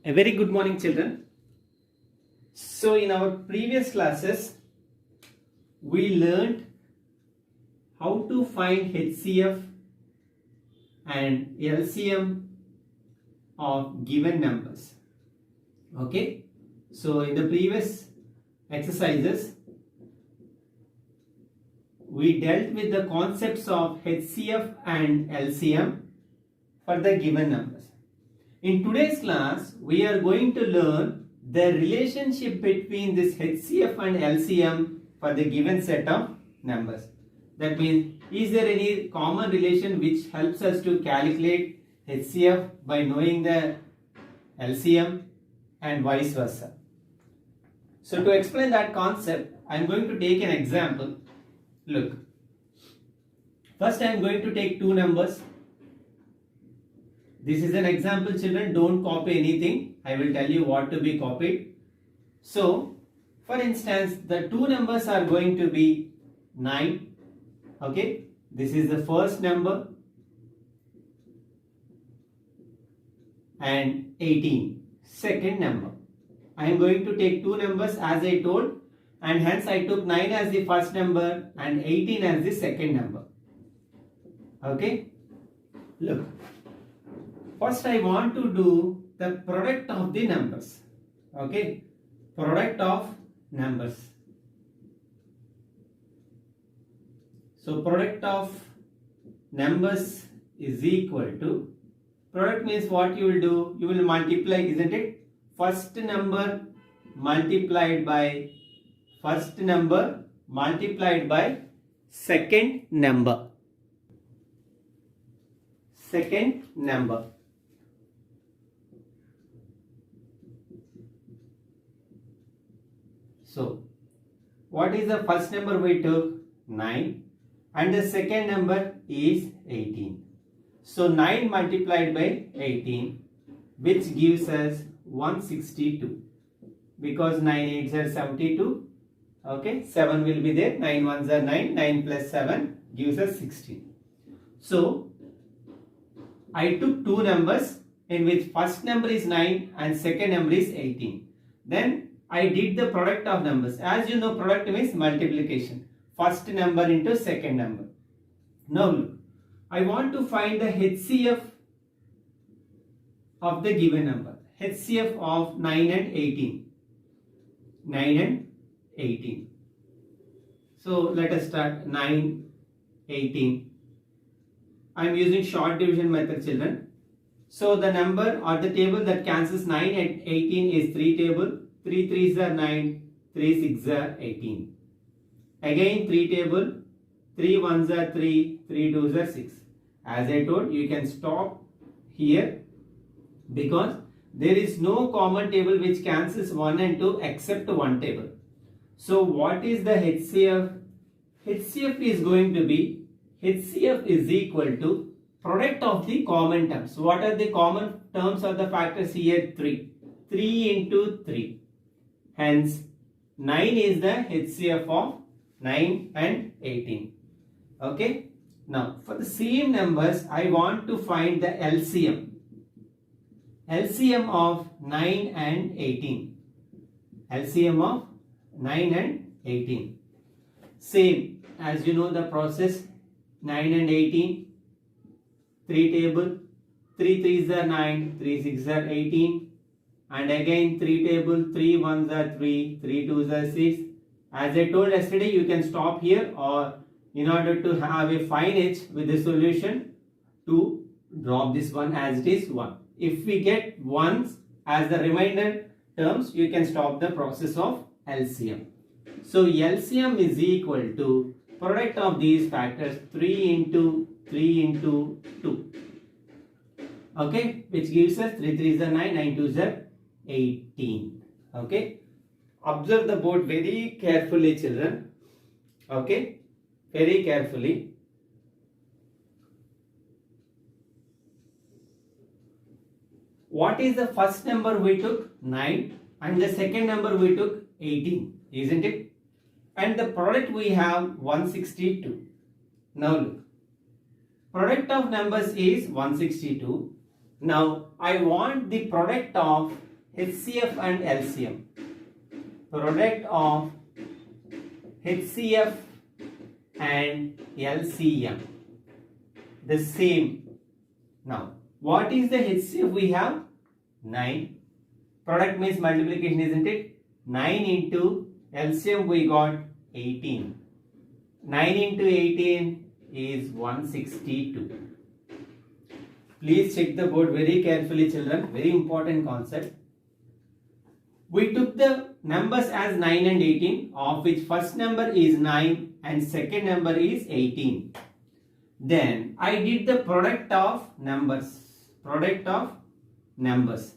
A very good morning, children. So in our previous classes we learned how to find HCF and LCM of given numbers. Okay, so in the previous exercises we dealt with the concepts of HCF and LCM for the given numbers. In today's class, we are going to learn the relationship between this HCF and LCM for the given set of numbers. That means, is there any common relation which helps us to calculate HCF by knowing the LCM and vice versa? So to explain that concept, I am going to take an example. Look, first I am going to take two numbers. This is an example, children. Don't copy anything. I will tell you what to be copied. So, for instance, the two numbers are going to be 9. Okay, this is the first number, and 18, second number. I am going to take two numbers as I told, and hence I took 9 as the first number and 18 as the second number. Okay, look. First I want to do the product of the numbers. Okay, product of numbers. So product of numbers is equal to, product means what you will do, you will multiply, isn't it? First number multiplied by first number multiplied by second number. Second number. So, what is the first number we took? 9, and the second number is 18. So, 9 multiplied by 18, which gives us 162, because 9 8s are 72. Okay, 7 will be there, 9 1s are 9, 9 plus 7 gives us 16. So, I took two numbers in which first number is 9 and second number is 18. Then I did the product of numbers. As you know, product means multiplication. First number into second number. Now look, I want to find the HCF of the given number. HCF of 9 and 18. 9 and 18. So let us start 9, 18. I am using short division method, children. So the number or the table that cancels 9 and 18 is 3 table. 3 3s are 9, 3 6s are 18. Again 3 table, 3 1s are 3, 3 2s are 6. As I told, you can stop here because there is no common table which cancels 1 and 2 except one table. So what is the HCF? HCF is going to be, HCF is equal to product of the common terms. What are the common terms of the factors here? 3. 3 into 3. Hence, 9 is the HCF of 9 and 18. Okay. Now, for the same numbers, I want to find the LCM. LCM of 9 and 18. LCM of 9 and 18. Same, as you know the process, 9 and 18. 3 table, 3 3s are 9, 3 6s are 18. And again 3 table, 3 1s are 3, 3 2s are 6. As I told yesterday, you can stop here, or in order to have a fine edge with the solution, to drop this one as it is 1. If we get 1s as the remainder terms, you can stop the process of LCM. So LCM is equal to product of these factors, 3 into 3 into 2. Okay, which gives us 3 3s are 9, 9 2s are 18. Okay, observe the board very carefully, children. Okay, very carefully. What is the first number we took? 9, and the second number we took 18, isn't it? And the product we have 162. Now look, Product of numbers is 162. Now I want the product of HCF and LCM. Product of HCF and LCM. The same. Now, what is the HCF we have? 9. Product means multiplication, isn't it? 9 into LCM we got 18. 9 into 18 is 162. Please check the board very carefully, children. Very important concept. We took the numbers as 9 and 18, of which first number is 9 and second number is 18. Then I did the product of numbers. Product of numbers.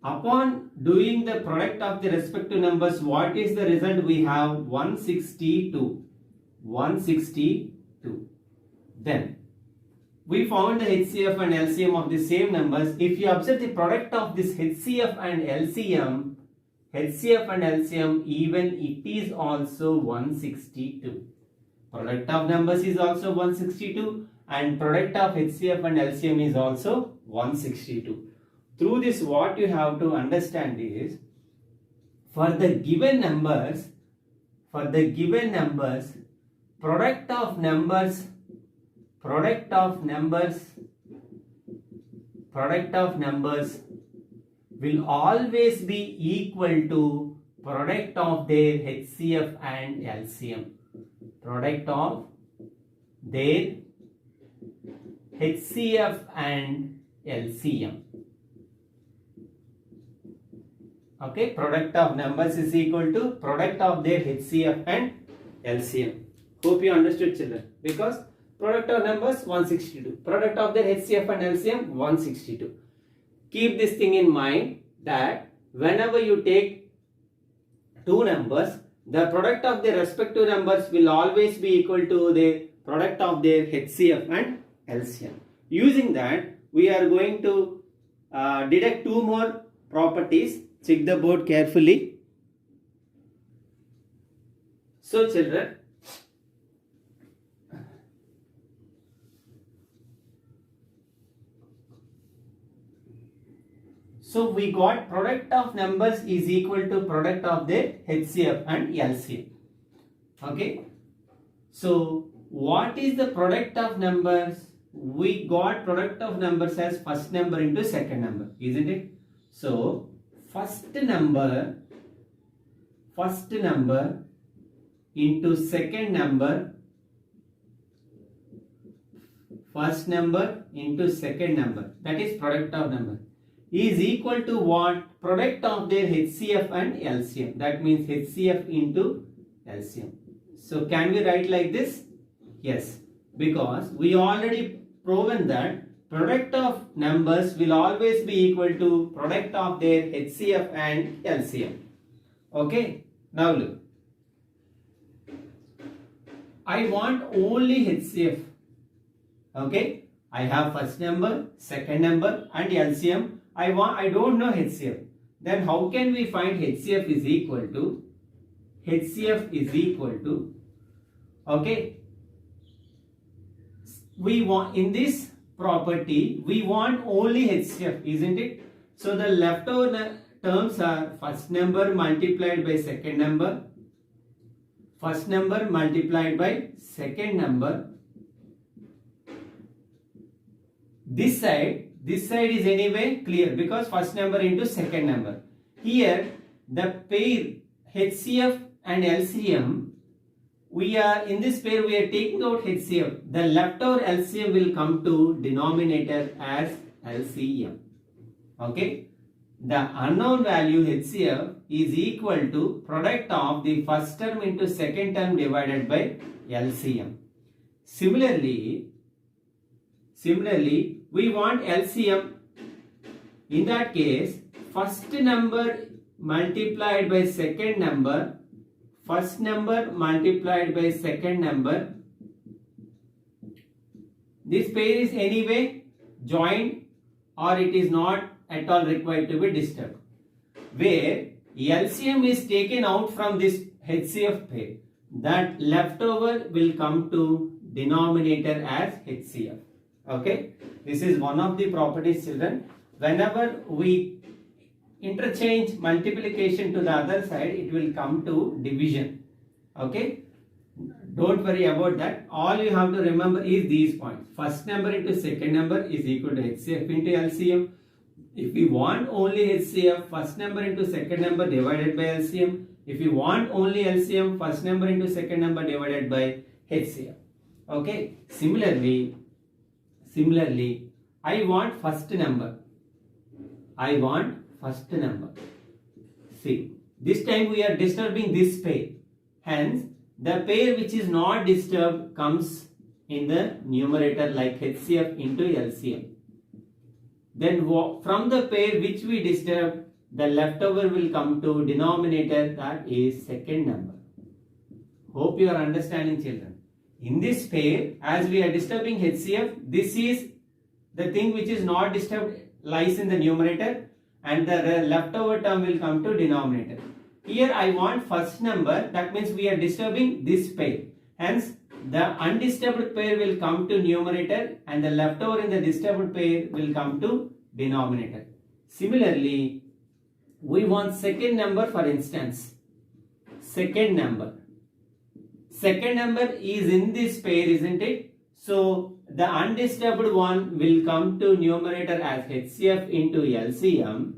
Upon doing the product of the respective numbers, what is the result? We have 162. 162. Then we found the HCF and LCM of the same numbers. If you observe the product of this HCF and LCM, even it is also 162. Product of numbers is also 162 and product of HCF and LCM is also 162. Through this, what you have to understand is, for the given numbers, product of numbers will always be equal to product of their HCF and LCM. Product of their HCF and LCM. Okay, product of numbers is equal to product of their HCF and LCM. Hope you understood, children. Because product of numbers 162, product of their HCF and LCM 162. Keep this thing in mind that whenever you take two numbers, the product of their respective numbers will always be equal to the product of their HCF and LCM. Using that, we are going to deduct two more properties. Check the board carefully. So, children, so we got product of numbers is equal to product of their HCF and LCM. Okay. So what is the product of numbers? We got product of numbers as first number into second number, isn't it? So first number into second number, first number into second number, that is product of number, is equal to what? Product of their HCF and LCM. That means HCF into LCM. So can we write like this? Yes, because we already proven that product of numbers will always be equal to product of their HCF and LCM. Okay, now look. I want only HCF. Okay, I have first number, second number and LCM. I don't know HCF. Then how can we find HCF is equal to okay, we want in this property we want only HCF, isn't it? So the leftover terms are first number multiplied by second number, first number multiplied by second number. This side is anyway clear because first number into second number. Here the pair HCF and LCM, in this pair we are taking out HCF. The leftover LCM will come to denominator as LCM. Okay. The unknown value HCF is equal to product of the first term into second term divided by LCM. Similarly, we want LCM. In that case, first number multiplied by second number, first number multiplied by second number. This pair is anyway joined or it is not at all required to be disturbed. Where LCM is taken out from this HCF pair, that leftover will come to denominator as HCF. Okay, this is one of the properties, children. Whenever we interchange multiplication to the other side, it will come to division. Okay, don't worry about that. All you have to remember is these points. First number into second number is equal to HCF into LCM. If we want only HCF, first number into second number divided by LCM. If you want only LCM, first number into second number divided by HCF. Okay, similarly, I want first number. See, this time we are disturbing this pair. Hence, the pair which is not disturbed comes in the numerator like HCF into LCM. Then from the pair which we disturb, the leftover will come to denominator, that is second number. Hope you are understanding, children. In this pair, as we are disturbing HCF, this is the thing which is not disturbed lies in the numerator and the leftover term will come to denominator. Here I want first number, that means we are disturbing this pair. Hence, the undisturbed pair will come to numerator and the leftover in the disturbed pair will come to denominator. Similarly, we want second number, for instance. Second number is in this pair, isn't it? So the undisturbed one will come to numerator as HCF into LCM.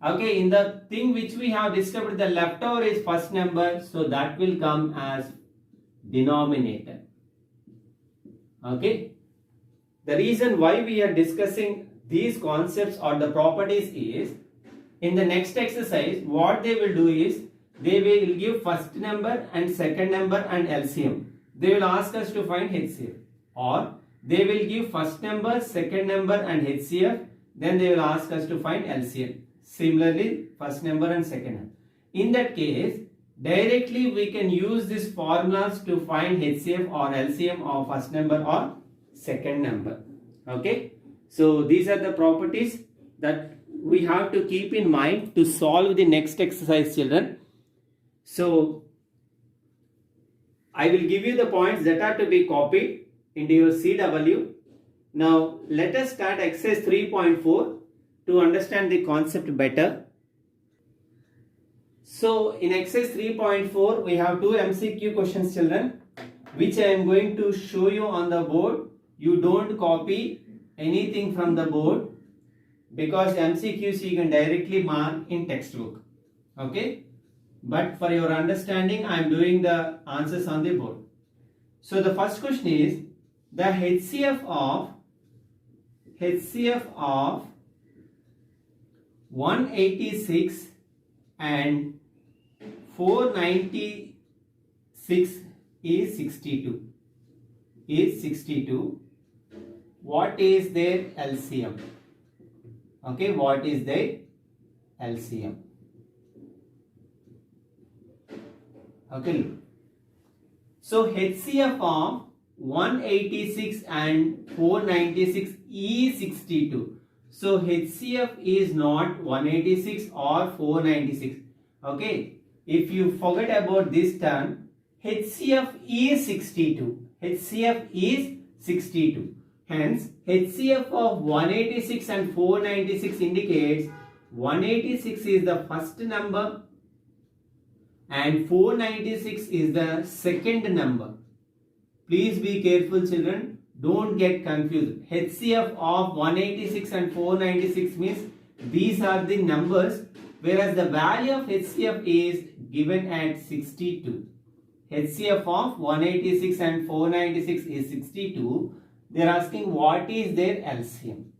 Okay, in the thing which we have disturbed, the leftover is first number, so that will come as denominator. Okay, the reason why we are discussing these concepts or the properties is, in the next exercise, what they will do is, they will give first number and second number and LCM. They will ask us to find HCF, or they will give first number, second number and HCF, then they will ask us to find LCM. Similarly, first number and second number. In that case, directly we can use these formulas to find HCF or LCM of first number or second number. Okay, so these are the properties that we have to keep in mind to solve the next exercise, children. So I will give you the points that are to be copied into your CW. Now let us start exercise 3.4 to understand the concept better. So in exercise 3.4 we have two MCQ questions, children, which I am going to show you on the board. You don't copy anything from the board because MCQs you can directly mark in textbook. Okay, but for your understanding I am doing the answers on the board. So the first question is, the HCF of 186 and 496 is 62. What is their LCM? Okay, what is their LCM? Okay, so HCF of 186 and 496 is 62. So HCF is not 186 or 496. Okay, if you forget about this term, HCF is 62. HCF is 62. Hence, HCF of 186 and 496 indicates 186 is the first number and 496 is the second number. Please be careful, children. Don't get confused. HCF of 186 and 496 means these are the numbers, whereas the value of HCF is given at 62. HCF of 186 and 496 is 62. They are asking what is their LCM.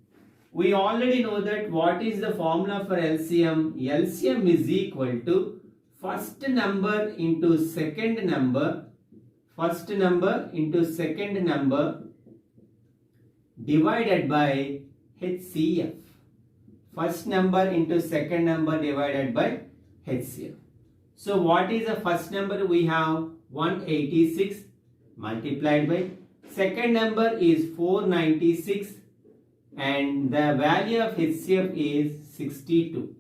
We already know that what is the formula for LCM. LCM is equal to first number into second number. First number into second number divided by HCF. First number into second number divided by HCF. So what is the first number? We have 186 multiplied by second number is 496 and the value of HCF is 62.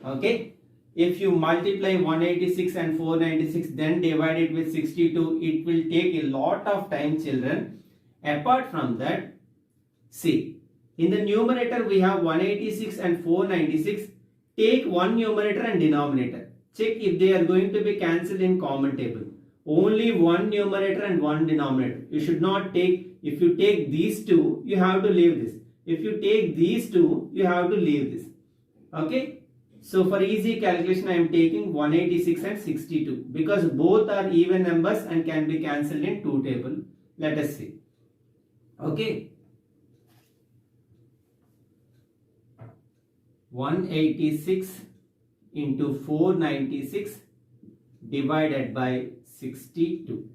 Okay, if you multiply 186 and 496 then divide it with 62, it will take a lot of time, children. Apart from that, see, In the numerator we have 186 and 496. Take one numerator and denominator. Check if they are going to be cancelled in common table. Only one numerator and one denominator. You should not take, if you take these two, you have to leave this. If you take these two, you have to leave this. Okay. So for easy calculation, I am taking 186 and 62 because both are even numbers and can be cancelled in two table. Let us see. Okay. 186 into 496 divided by 62.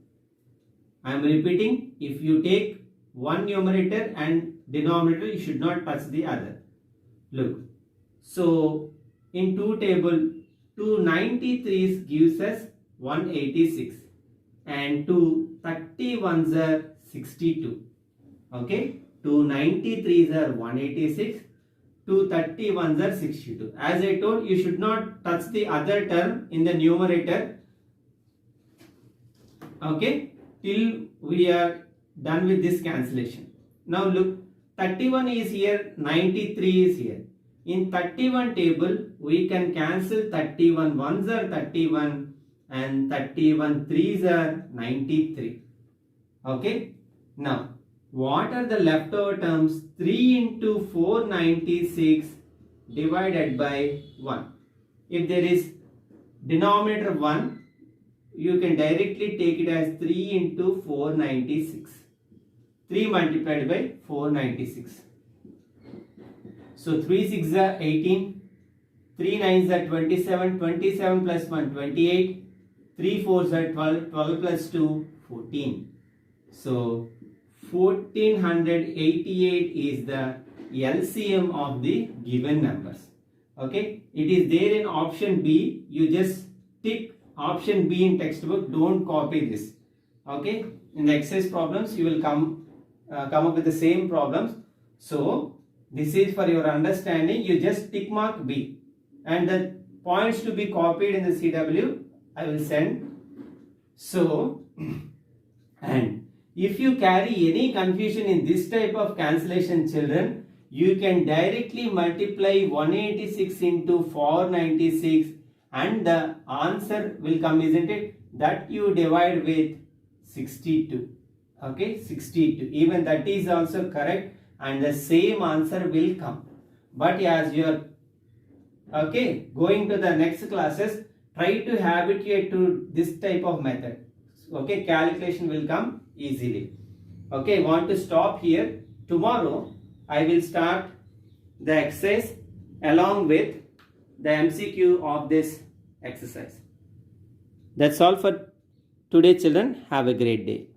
I am repeating, if you take one numerator and denominator, you should not touch the other. Look, so in two table, 293s gives us 186 and 2 31s are 62. Okay, 293s are 186, 2 31s are 62. As I told, you should not touch the other term in the numerator. Okay, till we are done with this cancellation. Now look, 31 is here, 93 is here. In 31 table, we can cancel 31 ones are 31 and 31 threes are 93. Okay. Now, what are the leftover terms? 3 into 496 divided by 1. If there is denominator 1, you can directly take it as 3 into 496. 3 multiplied by 496. So 3 6 are 18, 3 9s are 27, 27 plus 1 28, 3 4s are 12, 12 plus 2 14. So 1488 is the LCM of the given numbers. Okay, it is there in option B. You just tick option B in textbook. Don't copy this. Okay, in the exercise problems you will come up with the same problems. So this is for your understanding. You just tick mark B, and the points to be copied in the CW I will send. So and if you carry any confusion in this type of cancellation, children, you can directly multiply 186 into 496 and the answer will come, isn't it? That you divide with 62. Okay, 62. Even that is also correct and the same answer will come. But as you are going to the next classes, try to habituate to this type of method. Okay, calculation will come easily. Okay, want to stop here. Tomorrow I will start the exercise along with the MCQ of this exercise. That's all for today, children. Have a great day.